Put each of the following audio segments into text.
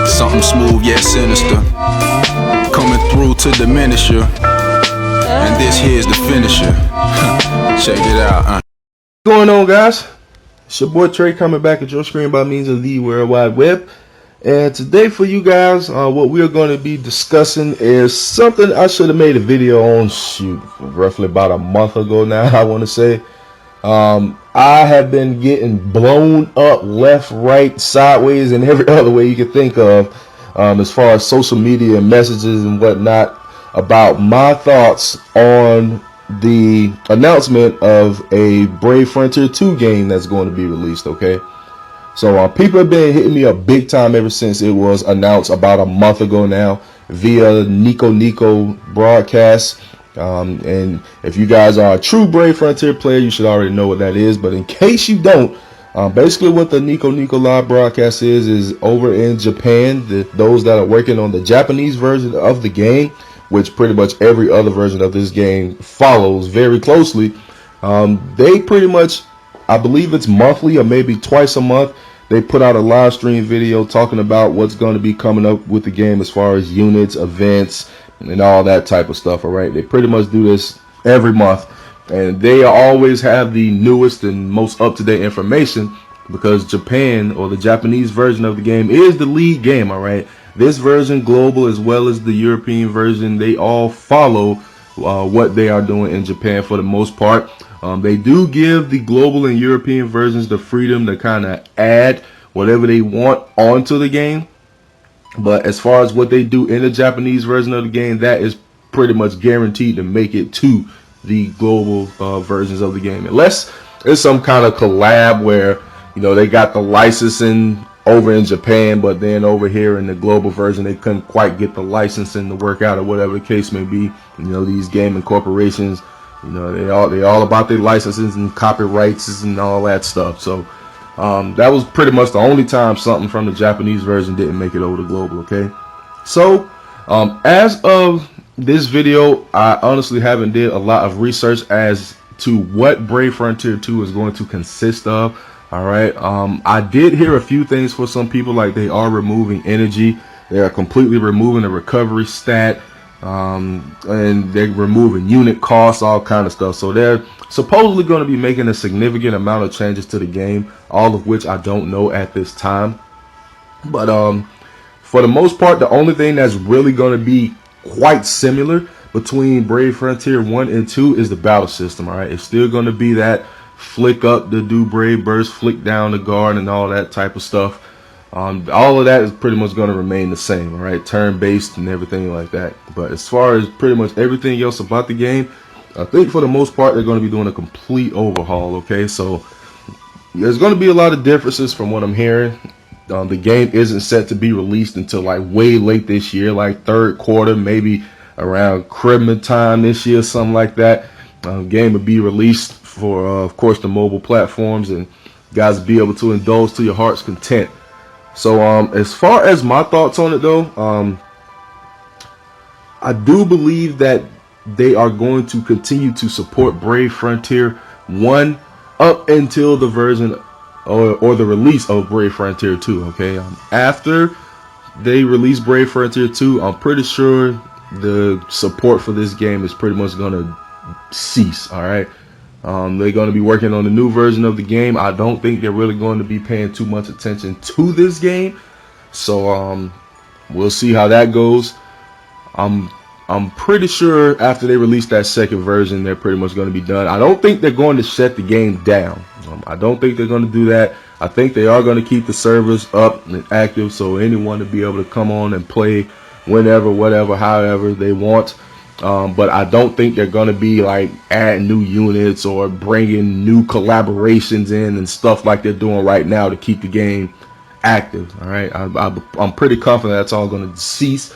Something smooth yet sinister, coming through to diminish you. And this here's the finisher. Check it out. What's going on, guys? It's your boy Trey coming back at your screen by means of the World Wide Web. And today for you guys, what we're going to be discussing is something I should have made a video on, roughly about a month ago now, I want to say. I have been getting blown up left, right, sideways, and every other way you can think of as far as social media and messages and whatnot about my thoughts on the announcement of a Brave Frontier 2 game that's going to be released, okay? So people have been hitting me up big time ever since it was announced about a month ago now via Nico broadcast. And if you guys are a true Brave Frontier player, you should already know what that is. But in case you don't, basically what the Nico live broadcast is over in Japan. Those that are working on the Japanese version of the game, which pretty much every other version of this game follows very closely, they pretty much, I believe it's monthly or maybe twice a month, they put out a live stream video talking about what's going to be coming up with the game as far as units, events, and all that type of stuff. All right, they pretty much do this every month, and they always have the newest and most up-to-date information because Japan, or the Japanese version of the game, is the lead game. All right, this version, global as well as the European version, they all follow what they are doing in Japan for the most part. They do give the global and European versions the freedom to kind of add whatever they want onto the game. But as far as what they do in the Japanese version of the game, that is pretty much guaranteed to make it to the global versions of the game. Unless it's some kind of collab where, you know, they got the licensing over in Japan, but then over here in the global version, they couldn't quite get the licensing to work out or whatever the case may be. You know, these gaming corporations, you know, they all about their licenses and copyrights and all that stuff. So that was pretty much the only time something from the Japanese version didn't make it over to global. Okay, so as of this video, I honestly haven't did a lot of research as to what Brave Frontier 2 is going to consist of. All right, I did hear a few things for some people, like they are removing energy, they are completely removing the recovery stat, and they're removing unit costs, all kind of stuff. So they're supposedly going to be making a significant amount of changes to the game, all of which I don't know at this time. But for the most part, the only thing that's really going to be quite similar between Brave Frontier 1 and 2 is the battle system. All right, it's still going to be that flick up to do brave burst, flick down the guard, and all that type of stuff. All of that is pretty much going to remain the same, all right, turn-based and everything like that. But as far as pretty much everything else about the game, I think for the most part they're going to be doing a complete overhaul. Okay, so there's going to be a lot of differences from what I'm hearing. The game isn't set to be released until like way late this year, like third quarter, maybe around Christmas time this year, something like that. Game will be released for of course the mobile platforms, and guys be able to indulge to your heart's content. So as far as my thoughts on it though, I do believe that they are going to continue to support Brave Frontier 1 up until the version or the release of Brave Frontier 2. Okay, after they release Brave Frontier 2, I'm pretty sure the support for this game is pretty much going to cease. All right, they're going to be working on the new version of the game. I don't think they're really going to be paying too much attention to this game, so we'll see how that goes. I'm pretty sure after they release that second version, they're pretty much going to be done. I don't think they're going to shut the game down. I don't think they're going to do that. I think they are going to keep the servers up and active, so anyone to be able to come on and play whenever, whatever, however they want. But I don't think they're going to be like adding new units or bringing new collaborations in and stuff like they're doing right now to keep the game active. All right, I'm pretty confident that's all going to cease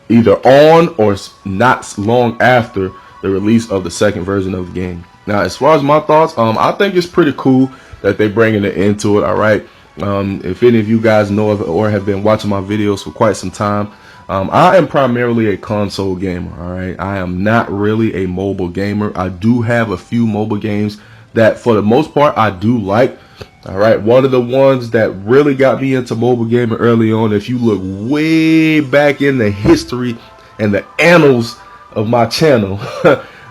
either on or not long after the release of the second version of the game. Now, as far as my thoughts, I think it's pretty cool that they're bringing it into it. All right, if any of you guys know of it or have been watching my videos for quite some time, I am primarily a console gamer. All right, I am not really a mobile gamer. I do have a few mobile games that for the most part I do like. All right, one of the ones that really got me into mobile gaming early on, if you look way back in the history and the annals of my channel,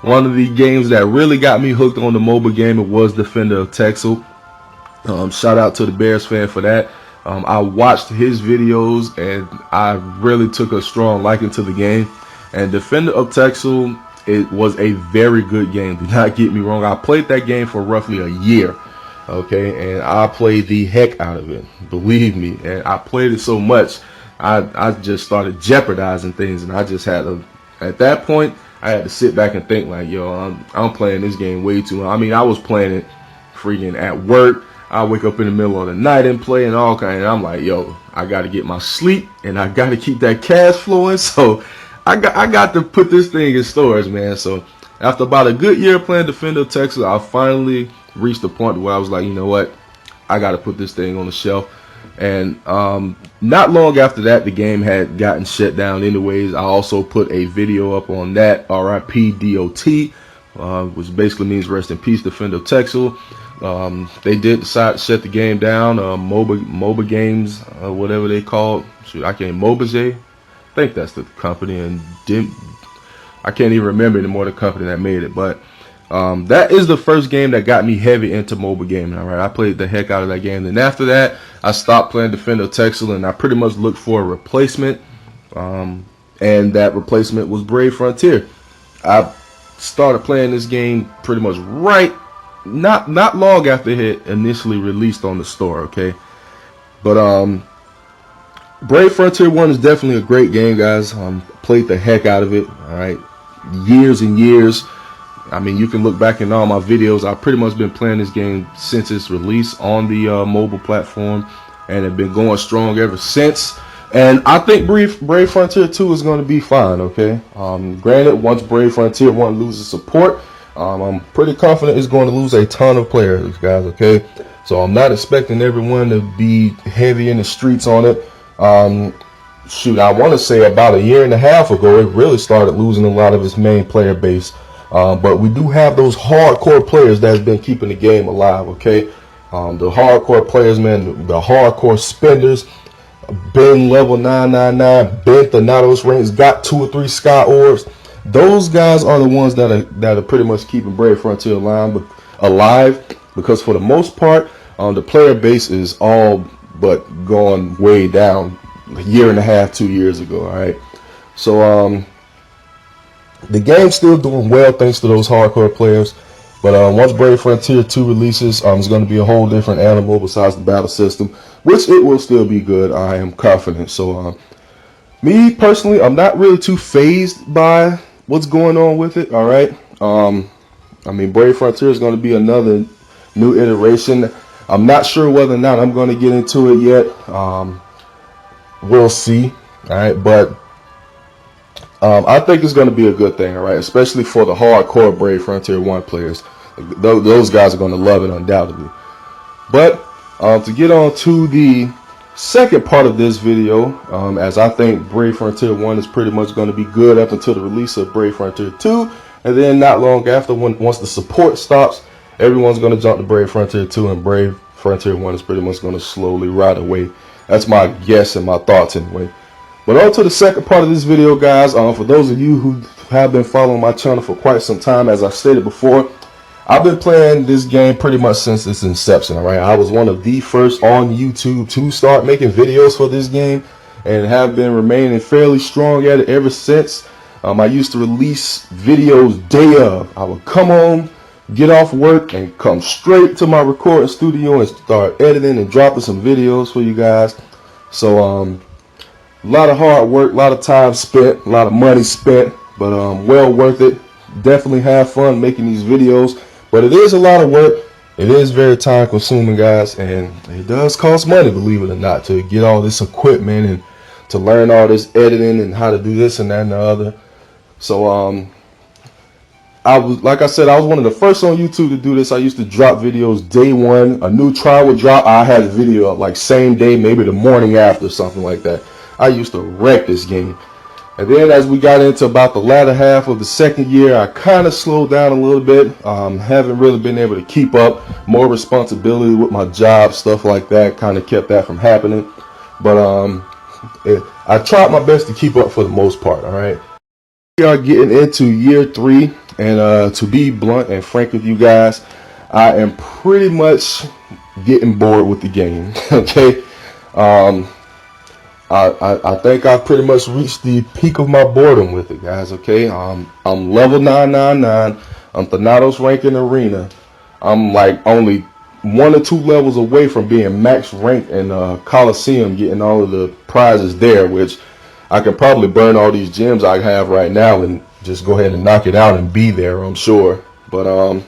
one of the games that really got me hooked on the mobile gaming was Defender of Texel. Shout out to the Bears fan for that. I watched his videos and I really took a strong liking to the game. And Defender of Texel, it was a very good game. Do not get me wrong. I played that game for roughly a year. Okay, and I played the heck out of it, believe me. And I played it so much, I just started jeopardizing things, and I just had to, at that point, I had to sit back and think like, yo, I'm playing this game way too long. I mean, I was playing it freaking at work. I wake up in the middle of the night and play and all kind. And I'm like, yo, I got to get my sleep, and I got to keep that cash flowing. So I got to put this thing in storage, man. So after about a good year playing Defender of Texas, I finally reached the point where I was like, you know what, I got to put this thing on the shelf. And not long after that, the game had gotten shut down anyways. I also put a video up on that, RIP DOT, which basically means rest in peace, Defender of Texel. They did decide to shut the game down. MOBA Games, whatever they called. Shoot, I can't, Mobajay, I think that's the company, and I can't even remember anymore the company that made it. But that is the first game that got me heavy into mobile gaming. All right, I played the heck out of that game. Then after that, I stopped playing Defender of Texel, and I pretty much looked for a replacement. And that replacement was Brave Frontier. I started playing this game pretty much not long after it had initially released on the store. Okay, but Brave Frontier 1 is definitely a great game, guys. Played the heck out of it. All right, years and years. I mean, you can look back in all my videos. I've pretty much been playing this game since its release on the mobile platform, and have been going strong ever since. And I think Brave Frontier 2 is going to be fine, okay? Granted, once Brave Frontier 1 loses support, I'm pretty confident it's going to lose a ton of players, guys, okay? So I'm not expecting everyone to be heavy in the streets on it. Shoot, I want to say about a year and a half ago, it really started losing a lot of its main player base. But we do have those hardcore players that's been keeping the game alive, okay? The hardcore players, man, the hardcore spenders, been level 999, been Thanatos ranks, got 2 or 3 sky orbs. Those guys are the ones that are pretty much keeping Brave Frontier alive, because for the most part, the player base is all but gone way down a year and a half, 2 years ago, all right? So, the game's still doing well thanks to those hardcore players, but once Brave Frontier 2 releases, it's going to be a whole different animal besides the battle system, which it will still be good, I am confident. So me personally, I'm not really too phased by what's going on with it, all right? I mean, Brave Frontier is going to be another new iteration. I'm not sure whether or not I'm going to get into it yet. We'll see, all right? But I think it's going to be a good thing, all right, especially for the hardcore Brave Frontier 1 players. Those guys are going to love it undoubtedly. But to get on to the second part of this video, as I think Brave Frontier 1 is pretty much going to be good up until the release of Brave Frontier 2, and then not long after, once the support stops, everyone's going to jump to Brave Frontier 2, and Brave Frontier 1 is pretty much going to slowly ride away. That's my guess and my thoughts anyway. But on to the second part of this video, guys. For those of you who have been following my channel for quite some time, as I stated before, I've been playing this game pretty much since its inception, all right? I was one of the first on YouTube to start making videos for this game, and have been remaining fairly strong at it ever since. I used to release videos day of. I would come home, get off work, and come straight to my recording studio and start editing and dropping some videos for you guys. So, a lot of hard work, a lot of time spent, a lot of money spent, but well worth it. Definitely have fun making these videos, but it is a lot of work. It is very time consuming, guys, and it does cost money, believe it or not, to get all this equipment and to learn all this editing and how to do this and that and the other. So like I said, I was one of the first on YouTube to do this. I used to drop videos day one. A new trial would drop, I had a video up like same day, maybe the morning after, something like that. I used to wreck this game. And then as we got into about the latter half of the second year, I kind of slowed down a little bit. Haven't really been able to keep up. More responsibility with my job, stuff like that, kind of kept that from happening. But I tried my best to keep up for the most part, all right? We are getting into year 3, and to be blunt and frank with you guys, I am pretty much getting bored with the game, okay? I think I pretty much reached the peak of my boredom with it, guys, okay? I'm level 999. I'm Thanatos rank in Arena. I'm like only 1 or 2 levels away from being max ranked in Coliseum, getting all of the prizes there, which I could probably burn all these gems I have right now and just go ahead and knock it out and be there, I'm sure. But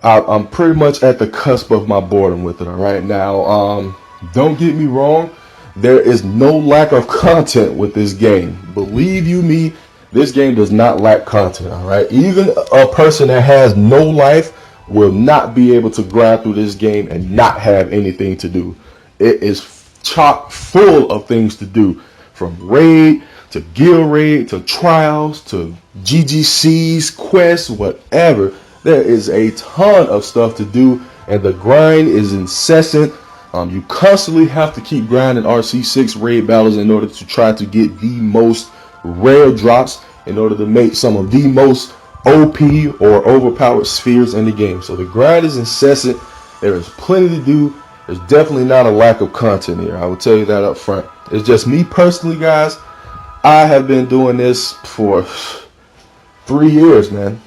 I'm pretty much at the cusp of my boredom with it, all right? Now, don't get me wrong. There is no lack of content with this game. Believe you me, this game does not lack content, all right? Even a person that has no life will not be able to grind through this game and not have anything to do. It is chock full of things to do, from raid to guild raid to trials to GGCs, quests, whatever. There is a ton of stuff to do, and the grind is incessant. You constantly have to keep grinding RC6 raid battles in order to try to get the most rare drops, in order to make some of the most OP or overpowered spheres in the game. So the grind is incessant. There is plenty to do. There's definitely not a lack of content here. I will tell you that up front. It's just me personally, guys. I have been doing this for 3 years, man.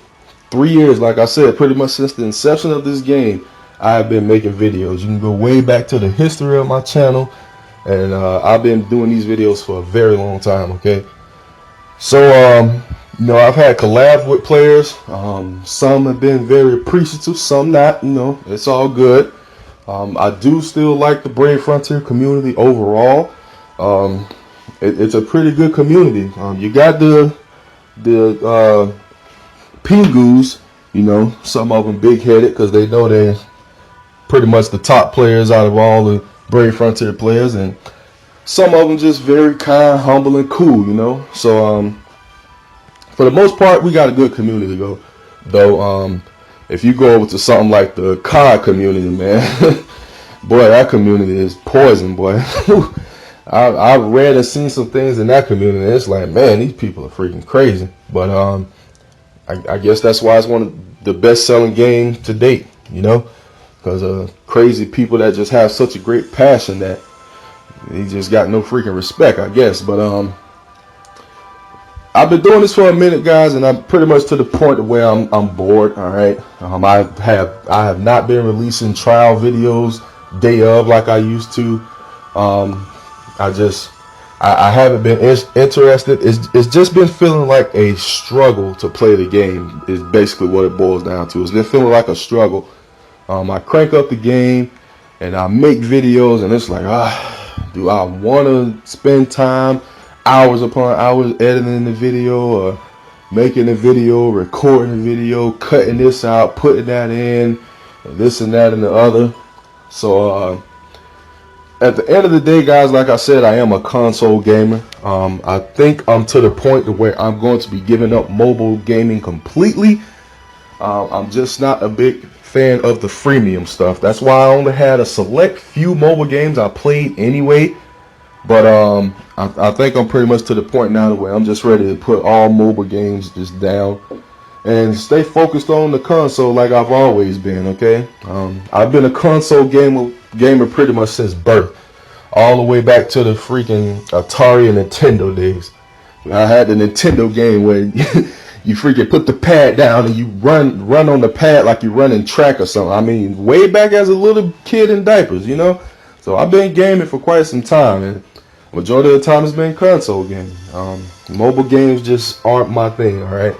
3 years, like I said, pretty much since the inception of this game. I have been making videos. You can go way back to the history of my channel, and I've been doing these videos for a very long time, okay? So, you know, I've had collabs with players. Some have been very appreciative, some not, you know, it's all good. I do still like the Brave Frontier community overall. It's a pretty good community. You got the Pingus, you know, some of them big-headed because they know they're pretty much the top players out of all the Brave Frontier players, and some of them just very kind, humble, and cool, you know. So for the most part, we got a good community though. If you go over to something like the COD community, man, boy, that community is poison, boy. I've read and seen some things in that community, and it's like, man, these people are freaking crazy. But I guess that's why it's one of the best-selling games to date, you know. Because crazy people that just have such a great passion that they just got no freaking respect, I guess. But I've been doing this for a minute, guys, and I'm pretty much to the point where I'm bored. All right, I have not been releasing trial videos day of like I used to. I haven't been interested. It's just been feeling like a struggle to play the game. Is basically what it boils down to. It's been feeling like a struggle. I crank up the game and I make videos, and it's like, do I want to spend time, hours upon hours, editing the video, or making the video, recording the video, cutting this out, putting that in, and this and that and the other. So at the end of the day, guys, like I said, I am a console gamer. I think I'm to the point to where I'm going to be giving up mobile gaming completely. I'm just not a big fan of the freemium stuff. That's why I only had a select few mobile games I played anyway. But I think I'm pretty much to the point now where I'm just ready to put all mobile games just down and stay focused on the console like I've always been, okay? I've been a console gamer pretty much since birth, all the way back to the freaking Atari and Nintendo days. I had the Nintendo game where you freaking put the pad down and you run on the pad like you're running track or something. I mean, way back as a little kid in diapers, you know? So I've been gaming for quite some time, and majority of the time it's been console gaming. Mobile games just aren't my thing, alright?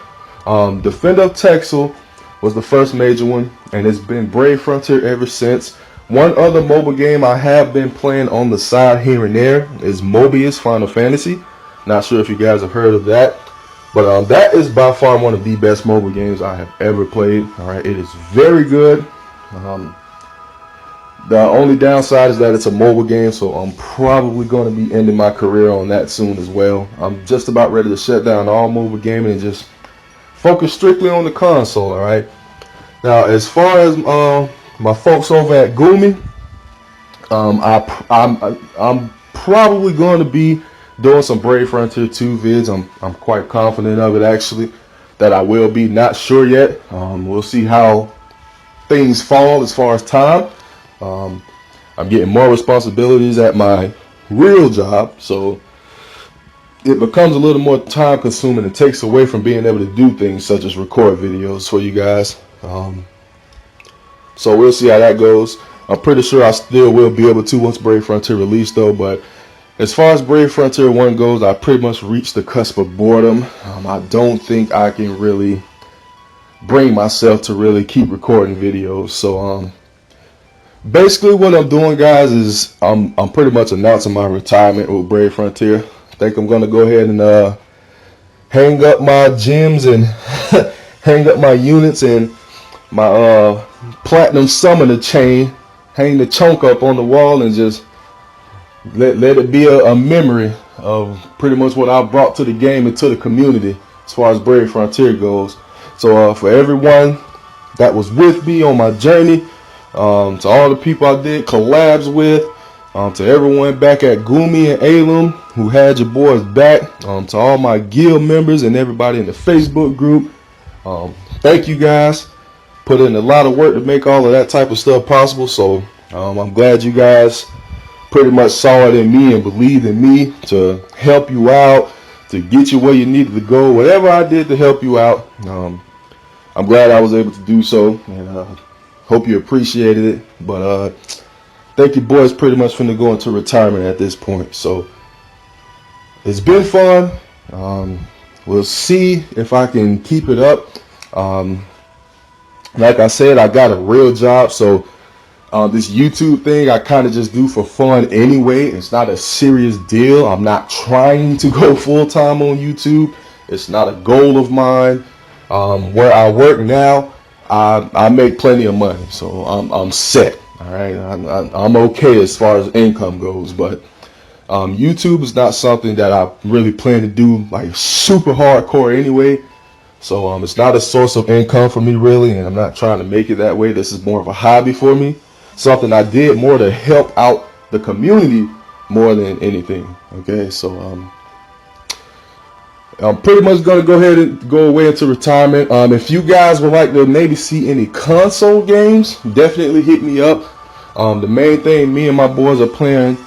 Defender of Texel was the first major one, and it's been Brave Frontier ever since. One other mobile game I have been playing on the side here and there is Mobius Final Fantasy. Not sure if you guys have heard of that. But that is by far one of the best mobile games I have ever played. All right, it is very good. The only downside is that it's a mobile game, so I'm probably going to be ending my career on that soon as well. I'm just about ready to shut down all mobile gaming and just focus strictly on the console. All right. Now, as far as my folks over at Gumi, I'm probably going to be doing some Brave Frontier 2 vids. I'm quite confident of it, actually, that I will be. Not sure yet. We'll see how things fall as far as time. I'm getting more responsibilities at my real job, so it becomes a little more time consuming and takes away from being able to do things such as record videos for you guys. So we'll see how that goes. I'm pretty sure I still will be able to once Brave Frontier released, though. But as far as Brave Frontier 1 goes, I pretty much reached the cusp of boredom. I don't think I can really bring myself to really keep recording videos. So basically what I'm doing, guys, is I'm pretty much announcing my retirement with Brave Frontier. I think I'm going to go ahead and hang up my gems and hang up my units and my platinum summoner chain, hang the chunk up on the wall, and just let it be a memory of pretty much what I brought to the game and to the community as far as Brave Frontier goes. So for everyone that was with me on my journey, to all the people I did collabs with, to everyone back at Gumi and Alum who had your boys back, to all my guild members and everybody in the Facebook group, thank you guys. Put in a lot of work to make all of that type of stuff possible. So I'm glad you guys pretty much saw it in me and believed in me to help you out, to get you where you needed to go. Whatever I did to help you out, I'm glad I was able to do so, and hope you appreciated it. But I think your boy's pretty much finna go into retirement at this point. So it's been fun. We'll see if I can keep it up. Like I said, I got a real job, so this YouTube thing I kind of just do for fun anyway. It's not a serious deal. I'm not trying to go full-time on YouTube. It's not a goal of mine. Where I work now, I make plenty of money, so I'm set. All right, I'm okay as far as income goes, but YouTube is not something that I really plan to do like super hardcore anyway. So it's not a source of income for me really, and I'm not trying to make it that way. This is more of a hobby for me, something I did more to help out the community more than anything. Okay, so I'm pretty much going to go ahead and go away into retirement. If you guys would like to maybe see any console games, definitely hit me up. The main thing me and my boys are playing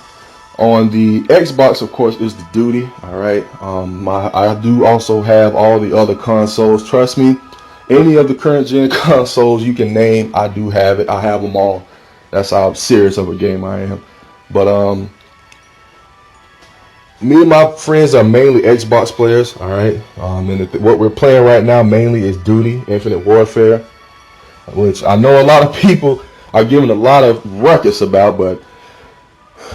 on the Xbox, of course, is the Duty. All right. I do also have all the other consoles. Trust me, any of the current gen consoles you can name, I do have it. I have them all. That's how serious of a game I am. But me and my friends are mainly Xbox players. All right. And what we're playing right now mainly is Duty, Infinite Warfare, which I know a lot of people are giving a lot of ruckus about, but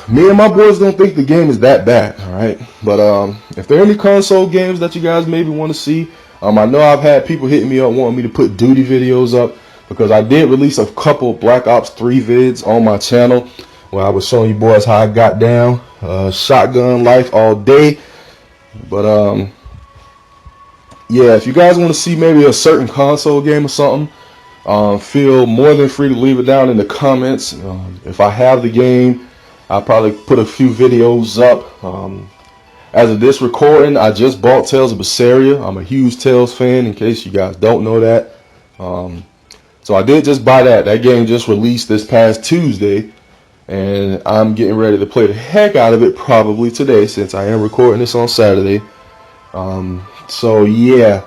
me and my boys don't think the game is that bad. All right. But if there are any console games that you guys maybe want to see, I know I've had people hitting me up wanting me to put Duty videos up, because I did release a couple Black Ops 3 vids on my channel where I was showing you boys how I got down, shotgun life all day. But yeah, if you guys want to see maybe a certain console game or something, feel more than free to leave it down in the comments. If I have the game, I'll probably put a few videos up. As of this recording, I just bought Tales of Berseria. I'm a huge Tales fan, in case you guys don't know that. So I did just buy that. That game just released this past Tuesday, and I'm getting ready to play the heck out of it probably today, since I am recording this on Saturday. So yeah,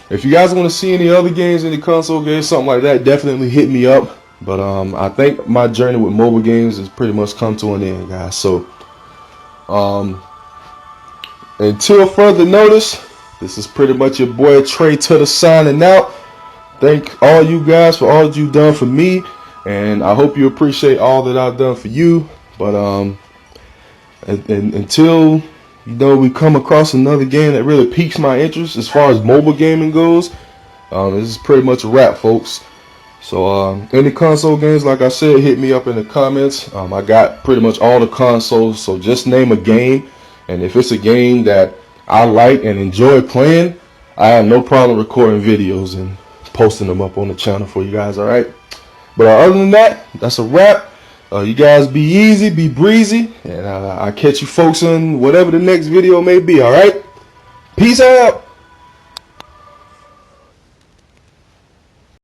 if you guys want to see any other games, any console games, something like that, definitely hit me up. But I think my journey with mobile games has pretty much come to an end, guys. So until further notice, this is pretty much your boy Trey2Da signing out. Thank all you guys for all that you've done for me, and I hope you appreciate all that I've done for you. But until we come across another game that really piques my interest as far as mobile gaming goes, this is pretty much a wrap, folks. So any console games, like I said, hit me up in the comments. I got pretty much all the consoles, so just name a game, and if it's a game that I like and enjoy playing, I have no problem recording videos and posting them up on the channel for you guys. All right, but other than that, that's a wrap. You guys be easy, be breezy, and I'll catch you folks in whatever the next video may be. All right, peace out.